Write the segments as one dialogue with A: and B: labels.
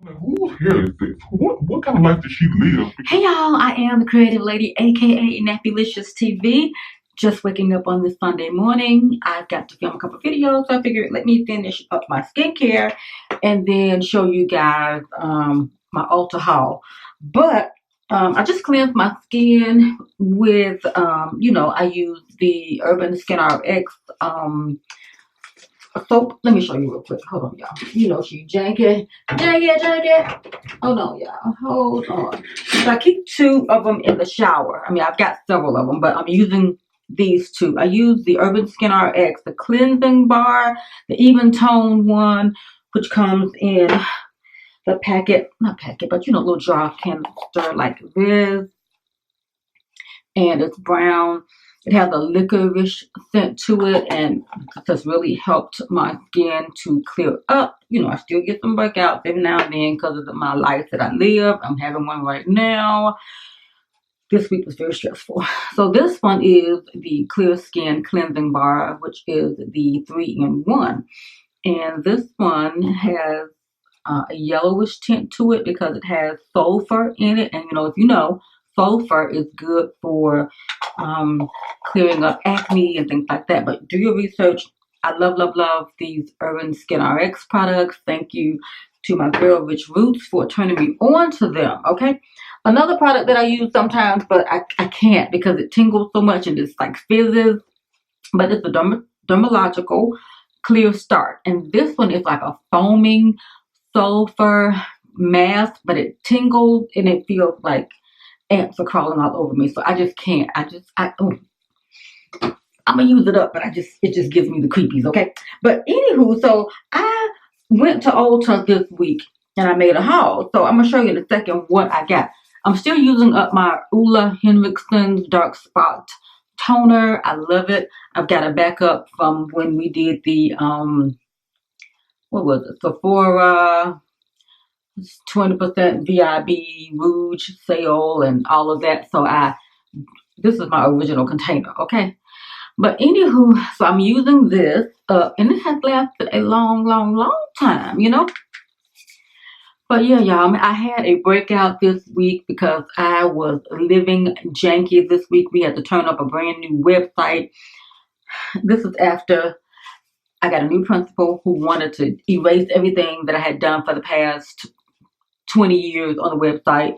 A: Like, whose hair is this? What kind of life does she live?
B: Hey y'all, I am the creative lady, aka nappylicioustv. Just waking up on this Sunday morning. I've got to film a couple videos, so I figured let me finish up my skincare and then show you guys my Ulta haul. But I just cleansed my skin with, I use the Urban SkinRx soap. Let me show you real quick. Hold on, y'all. You know she janky. Hold on, y'all. Hold on. So I keep two of them in the shower. I mean, I've got several of them, but I'm using these two. I use the Urban SkinRx, the cleansing bar, the even tone one, which comes in the packet, not packet, but little jar canister like this. And it's brown. It has a licorice scent to it, and it has really helped my skin to clear up. I still get some breakouts every now and then because of my life that I live. I'm having one right now. This week was very stressful. So this one is the Clear Skin Cleansing Bar, which is the 3-in-1. And this one has a yellowish tint to it because it has sulfur in it. And if you know, sulfur is good for clearing up acne and things like that. But do your research. I love these Urban SkinRx products. Thank you to my girl Rich Roots for turning me on to them. Okay, another product that I use sometimes, but I can't because it tingles so much and it's like fizzes. But it's a dermatological clear start, and this one is like a foaming sulfur mask, but it tingles and it feels like ants are crawling all over me. So I just can't. I'm gonna use it up, but it just gives me the creepies, okay? But anywho, so I went to Ulta this week and I made a haul. So I'm gonna show you in a second what I got. I'm still using up my Ulla Henriksen's Dark Spot Toner. I love it. I've got a backup from when we did the what was it? Sephora 20% VIB Rouge sale and all of that. So this is my original container, okay? But anywho, so I'm using this and it has lasted a long time, But yeah, y'all, I had a breakout this week because I was living janky this week. We had to turn up a brand new website. This is after I got a new principal who wanted to erase everything that I had done for the past 20 years on the website.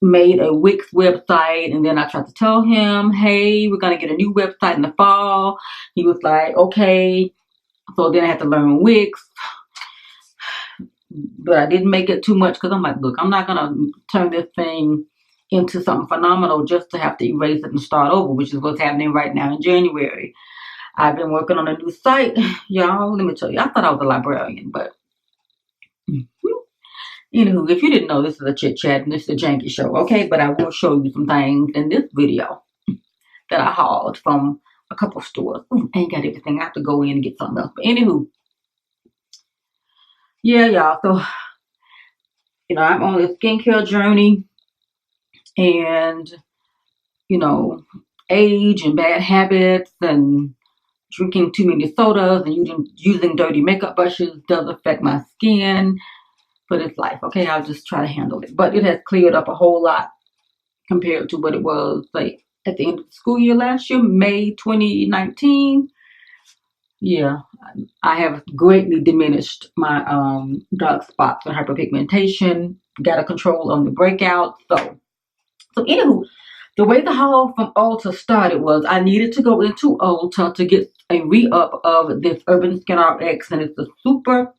B: Made a Wix website, and then I tried to tell him, hey, we're gonna get a new website in the fall. He was like, okay. So then I had to learn Wix, but I didn't make it too much because I'm like, look, I'm not gonna turn this thing into something phenomenal just to have to erase it and start over, which is what's happening right now in January. I've been working on a new site, y'all. Let me tell you, I thought I was a librarian, but anywho, if you didn't know, this is a chit chat and this is a janky show, okay? But I will show you some things in this video that I hauled from a couple stores. I ain't got everything. I have to go in and get something else. But anywho, yeah, y'all. So, I'm on this skincare journey, and age and bad habits and drinking too many sodas and using dirty makeup brushes does affect my skin. But it's life, okay? I'll just try to handle it. But it has cleared up a whole lot compared to what it was like at the end of the school year last year, May 2019. Yeah, I have greatly diminished my dark spots and hyperpigmentation. Got a control on the breakout. So anywho, the way the haul from Ulta started was I needed to go into Ulta to get a re-up of this Urban SkinRx, and it's the Super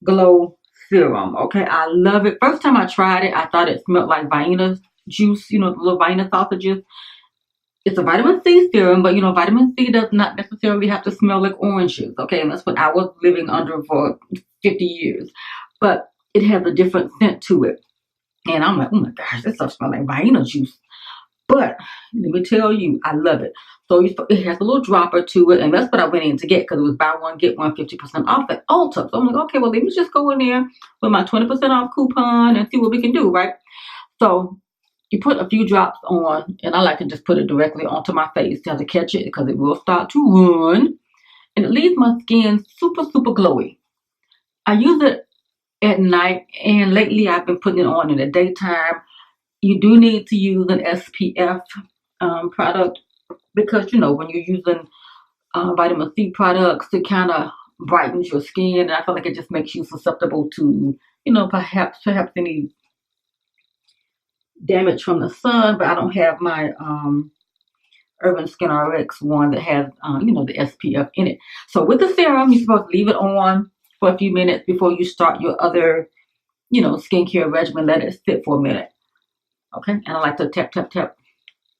B: Glow Serum. Okay, I love it. First time I tried it, I thought it smelled like Vienna juice, the little Vienna sausages. It's a vitamin C serum, but vitamin C does not necessarily have to smell like oranges. Okay, and that's what I was living under for 50 years. But it has a different scent to it. And I'm like, oh my gosh, this stuff smells like Vienna juice. But let me tell you, I love it. So it has a little dropper to it, and that's what I went in to get because it was buy one, get one 50% off at Ulta. So I'm like, okay, well, let me just go in there with my 20% off coupon and see what we can do, right? So you put a few drops on, and I like to just put it directly onto my face to catch it because it will start to run, and it leaves my skin super glowy. I use it at night, and lately I've been putting it on in the daytime. You do need to use an SPF product, because you know when you're using vitamin C products, it kind of brightens your skin, and I feel like it just makes you susceptible to, you know, perhaps any damage from the sun. But I don't have my Urban SkinRx one that has you know, the SPF in it. So with the serum, you're supposed to leave it on for a few minutes before you start your other, you know, skincare regimen. Let it sit for a minute. Okay, and I like to tap tap tap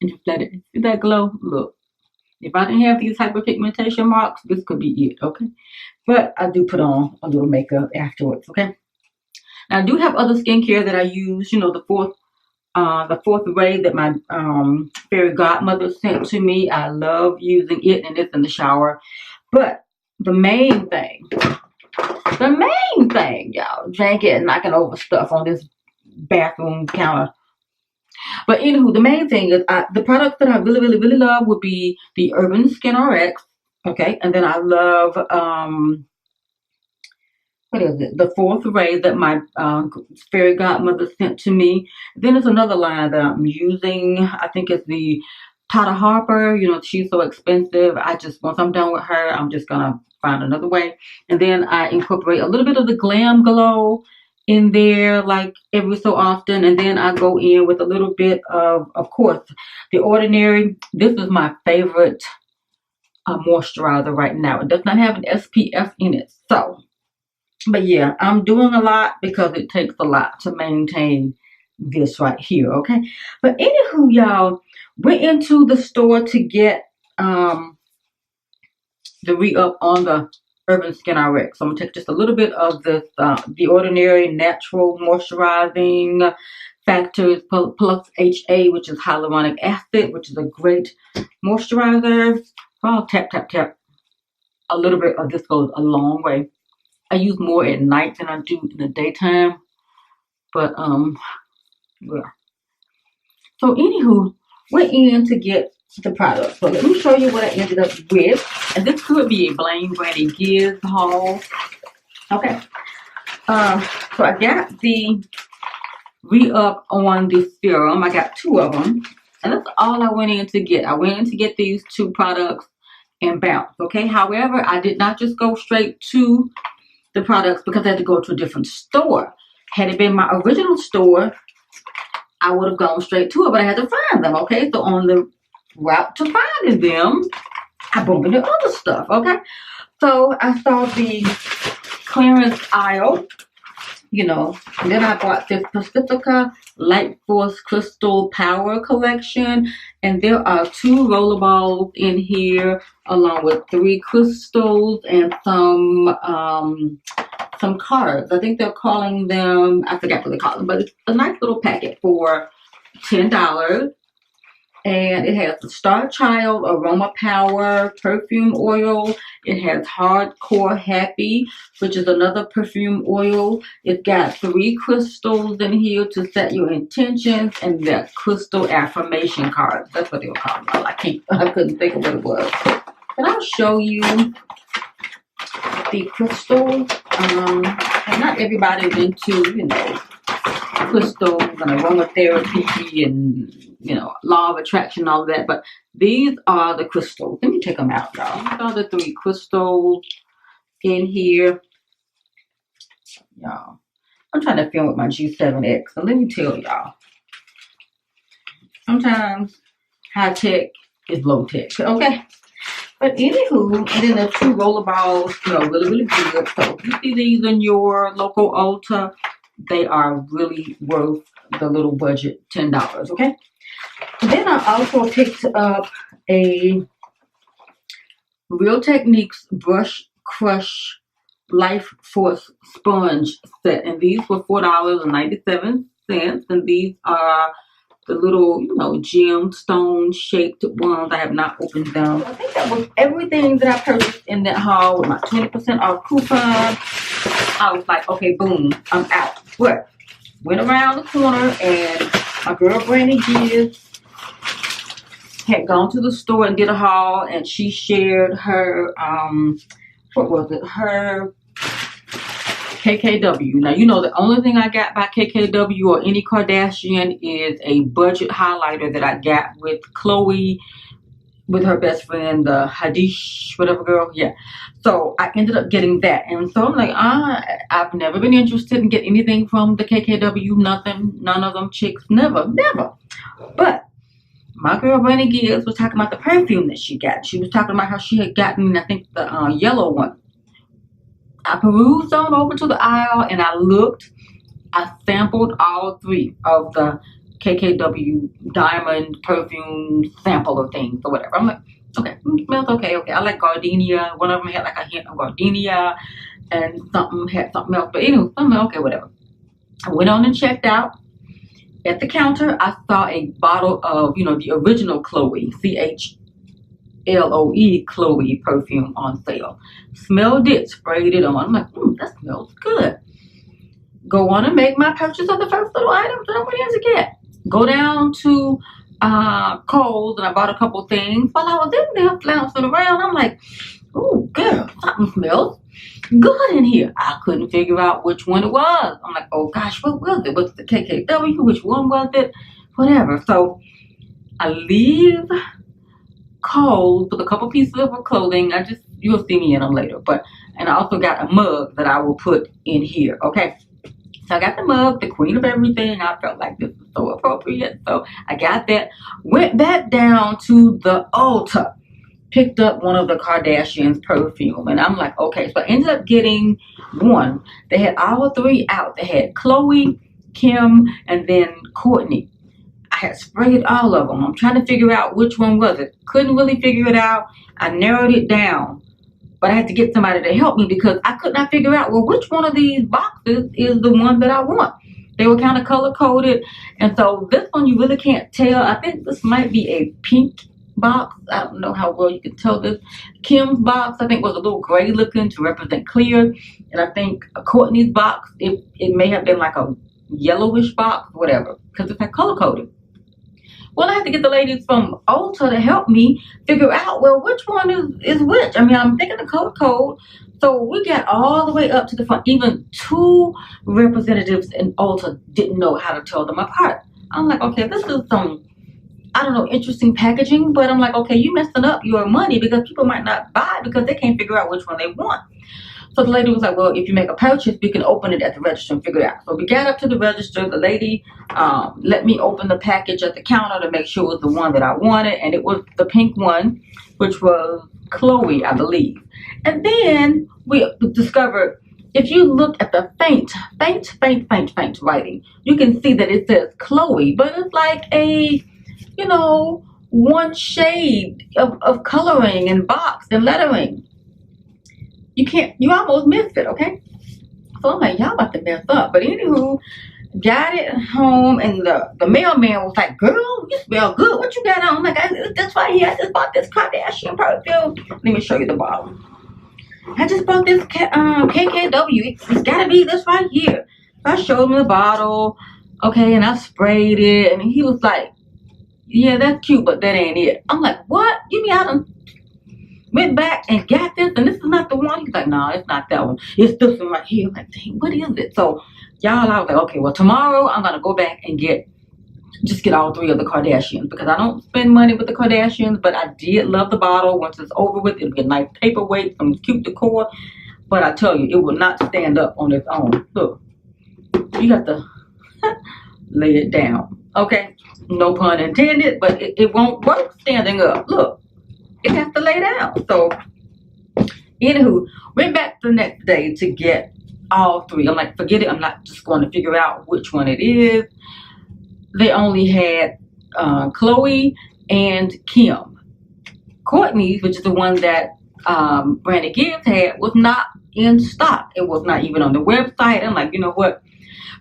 B: and just let it. See that glow? Look. If I didn't have these hyperpigmentation marks, this could be it, okay? But I do put on a little makeup afterwards, okay? Now I do have other skincare that I use. You know, the fourth ray that my fairy godmother sent to me. I love using it, and it's in the shower. But the main thing, y'all, drinking and knocking over stuff on this bathroom counter. But anywho, the main thing is the products that I really love would be the Urban SkinRx, okay, and then I love what is it? The fourth ray that my fairy godmother sent to me. Then there's another line that I'm using. I think it's the Tata Harper. You know, she's so expensive. Once I'm done with her, I'm just gonna find another way. And then I incorporate a little bit of the Glam Glow in there, like every so often. And then I go in with a little bit of course, the Ordinary. This is my favorite moisturizer right now. It does not have an SPF in it, so. But yeah, I'm doing a lot because it takes a lot to maintain this right here, okay? But anywho, y'all, went into the store to get the re-up on the Urban SkinRx. So I'm gonna take just a little bit of this The Ordinary Natural Moisturizing Factors plus HA, which is hyaluronic acid, which is a great moisturizer. So I'll tap tap tap. A little bit of this goes a long way. I use more at night than I do in the daytime. But yeah. So anywho, went in to get the product. So let me show you what I ended up with. And this could be a Blame Granny Gives haul. Okay. So I got the re-up on the serum. I got 2 of them. And that's all I went in to get. I went in to get these 2 products and bounce. Okay. However, I did not just go straight to the products because I had to go to a different store. Had it been my original store, I would have gone straight to it, but I had to find them, okay? So on the route to finding them, I bumped into other stuff, okay? So I saw the clearance aisle, you know, and then I bought this Pacifica Light Force Crystal Power Collection, and there are 2 rollerballs in here, along with 3 crystals and some cards. I think they're calling them, I forgot what they call them, but it's a nice little packet for $10. And it has the Star Child Aroma Power Perfume Oil. It has Hardcore Happy, which is another perfume oil. It's got 3 crystals in here to set your intentions, and that crystal affirmation cards. That's what they were calling them. I couldn't think of what it was. But I'll show you the crystals. And not everybody's into, you know, crystals and aromatherapy and, you know, law of attraction, all of that. But these are the crystals. Let me take them out, y'all. These are the 3 crystals in here. Y'all, I'm trying to film with my G7X. So let me tell y'all. Sometimes high tech is low tech. Okay. But anywho, and then the 2 rollerballs, you know, really good. So if you see these in your local Ulta, they are really worth the little budget $10, okay? And then I also picked up a Real Techniques Brush Crush Life Force Sponge set, and these were $4.97, and these are the little, you know, gemstone shaped ones. I have not opened them. I think that was everything that I purchased in that haul with my 20% off coupon. I was like, okay, boom, I'm out. But went around the corner, and my girl Brandy Gibbs had gone to the store and did a haul, and she shared her what was it, her KKW. Now, you know, the only thing I got by KKW or any Kardashian is a budget highlighter that I got with Khloé, with her best friend, the Hadish, whatever girl. Yeah. So I ended up getting that. And so I'm like, I've never been interested in getting anything from the KKW. Nothing. None of them chicks. Never. But my girl Brandy Gibbs was talking about the perfume that she got. She was talking about how she had gotten, I think, the yellow one. I perused on over to the aisle and I looked. I sampled all 3 of the KKW diamond perfume sampler things or whatever. I'm like, okay, smells okay. I like gardenia. One of them had like a hint of gardenia, and something had something else. But anyway, I'm like, okay, whatever. I went on and checked out. At the counter, I saw a bottle of, you know, the original Chloé, CHLOE Chloé perfume on sale. Smelled it, sprayed it on. I'm like, that smells good. Go on and make my purchase of the first little items that I went in to get. Go down to Kohl's and I bought a couple things. While I was in there flouncing around, I'm like, oh, girl, something smells good in here. I couldn't figure out which one it was. I'm like, oh gosh, what was it? Was it the KKW? Which one was it? Whatever. So I leave Kohl's with a couple pieces of clothing. You'll see me in them later. And I also got a mug that I will put in here. Okay. So I got the mug, the queen of everything. I felt like this was so appropriate. So I got that. Went back down to the Ulta. Picked up one of the Kardashians' perfume. And I'm like, okay. So I ended up getting one. They had all 3 out. They had Khloé, Kim, and then Kourtney. I had sprayed all of them. I'm trying to figure out which one was it. Couldn't really figure it out. I narrowed it down. But I had to get somebody to help me because I could not figure out, well, which one of these boxes is the one that I want. They were kind of color-coded. And so this one you really can't tell. I think this might be a pink box. I don't know how well you can tell this. Kim's box, I think, was a little gray looking to represent clear. And I think Kourtney's box, it may have been like a yellowish box, whatever, because it's like color-coded. Well, I had to get the ladies from Ulta to help me figure out, well, which one is which. I mean, I'm thinking the color code. So we got all the way up to the front. Even 2 representatives in Ulta didn't know how to tell them apart. I'm like, okay, this is some, I don't know, interesting packaging. But I'm like, okay, you messing up your money because people might not buy because they can't figure out which one they want. So the lady was like, well, if you make a purchase, we can open it at the register and figure it out. So we got up to the register. The lady let me open the package at the counter to make sure it was the one that I wanted. And it was the pink one, which was Chloé, I believe. And then we discovered, if you look at the faint writing, you can see that it says Chloé. But it's like a, you know, one shade of coloring and box and lettering. You almost missed it, okay? So I'm like, y'all about to mess up. But anywho, got it home and the mailman was like, girl, you smell good. What you got on? I'm like, this right here. I just bought this Kardashian perfume. Let me show you the bottle. I just bought this KKW. It's gotta be this right here. So I showed him the bottle, okay, and I sprayed it. And he was like, yeah, that's cute, but that ain't it. I'm like, what? You mean I done went back and got this and this is not the one? He's like, no, it's not that one. It's this one right here. I'm like, dang, what is it? So y'all, I was like, okay, well, tomorrow I'm gonna go back and get all 3 of the Kardashians because I don't spend money with the Kardashians, but I did love the bottle. Once it's over with, it'll be a nice paperweight, some cute decor. But I tell you, it will not stand up on its own. Look, you got to lay it down. Okay, no pun intended, but it won't work standing up. Look. It has to lay down. So, anywho, went back the next day to get all 3. I'm like, forget it. I'm not just going to figure out which one it is. They only had Chloé and Kim. Kourtney's, which is the one that Brandy Gibbs had, was not in stock. It was not even on the website. I'm like, you know what?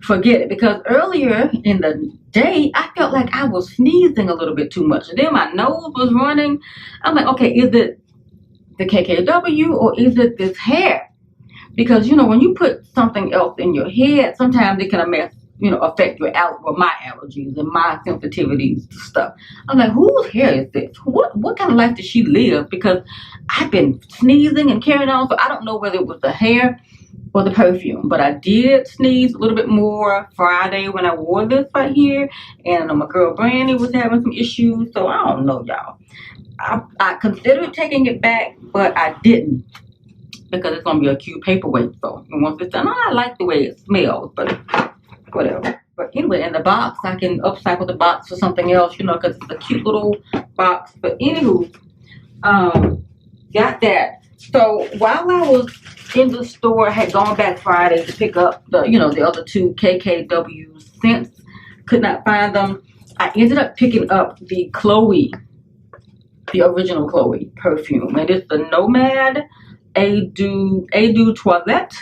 B: Forget it. Because earlier in the day, I felt like I was sneezing a little bit too much. And then my nose was running. I'm like, okay, is it the KKW or is it this hair? Because, you know, when you put something else in your head, sometimes it can affect your my allergies and my sensitivities to stuff. I'm like, whose hair is this? What kind of life does she live? Because I've been sneezing and carrying on, so I don't know whether it was the hair for the perfume. But I did sneeze a little bit more Friday when I wore this right here, and my girl Brandy was having some issues, so I don't know, y'all. I considered taking it back, but I didn't, because it's gonna be a cute paperweight. So once it's done, I like the way it smells, but whatever. But anyway, in the box, I can upcycle the box for something else, you know, because it's a cute little box. But anywho, got that. So while I was in the store, I had gone back Friday to pick up the, you know, the other two KKW scents. Could not find them. I ended up picking up the Chloé, the original Chloé perfume, and it's the Nomade Eau de Toilette.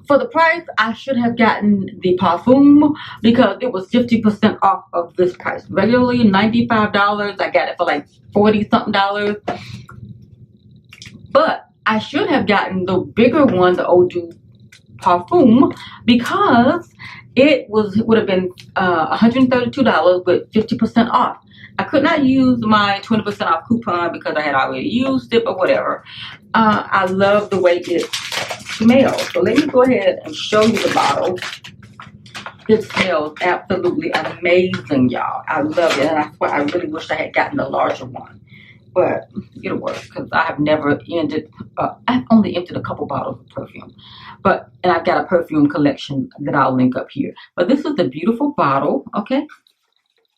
B: For the price, I should have gotten the Parfum because it was 50% off of this price. Regularly $95, I got it for like 40-something dollars. But I should have gotten the bigger one, the Eau de Parfum, because it would have been $132 with 50% off. I could not use my 20% off coupon because I had already used it, but whatever. I love the way it smells. So let me go ahead and show you the bottle. It smells absolutely amazing, y'all. I love it, and I swear I really wish I had gotten the larger one. But it'll work because I have never ended. I've only emptied a couple bottles of perfume, and I've got a perfume collection that I'll link up here. But this is the beautiful bottle, okay?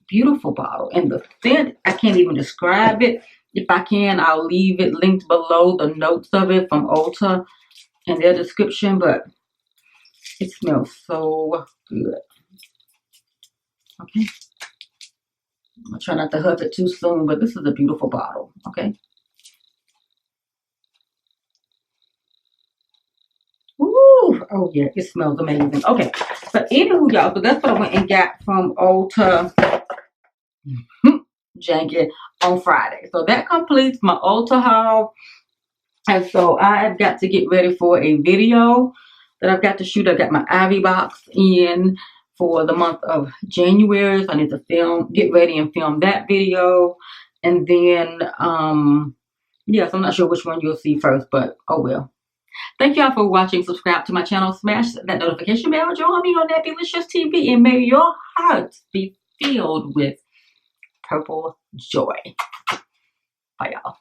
B: Beautiful bottle, and the scent, I can't even describe it. If I can, I'll leave it linked below, the notes of it from Ulta and their description. But it smells so good. Okay. I'm gonna try not to huff it too soon, but this is a beautiful bottle. Okay. Ooh, oh yeah, it smells amazing. Okay, but anywho, y'all, so that's what I went and got from Ulta Janky on Friday. So that completes my Ulta haul. And so I've got to get ready for a video that I've got to shoot. I got my Ivy box in for the month of January. So I need to get ready and film that video. And then, yes, I'm not sure which one you'll see first, but oh well. Thank y'all for watching. Subscribe to my channel. Smash that notification bell. Join me on nappylicioustv. And may your hearts be filled with purple joy. Bye, y'all.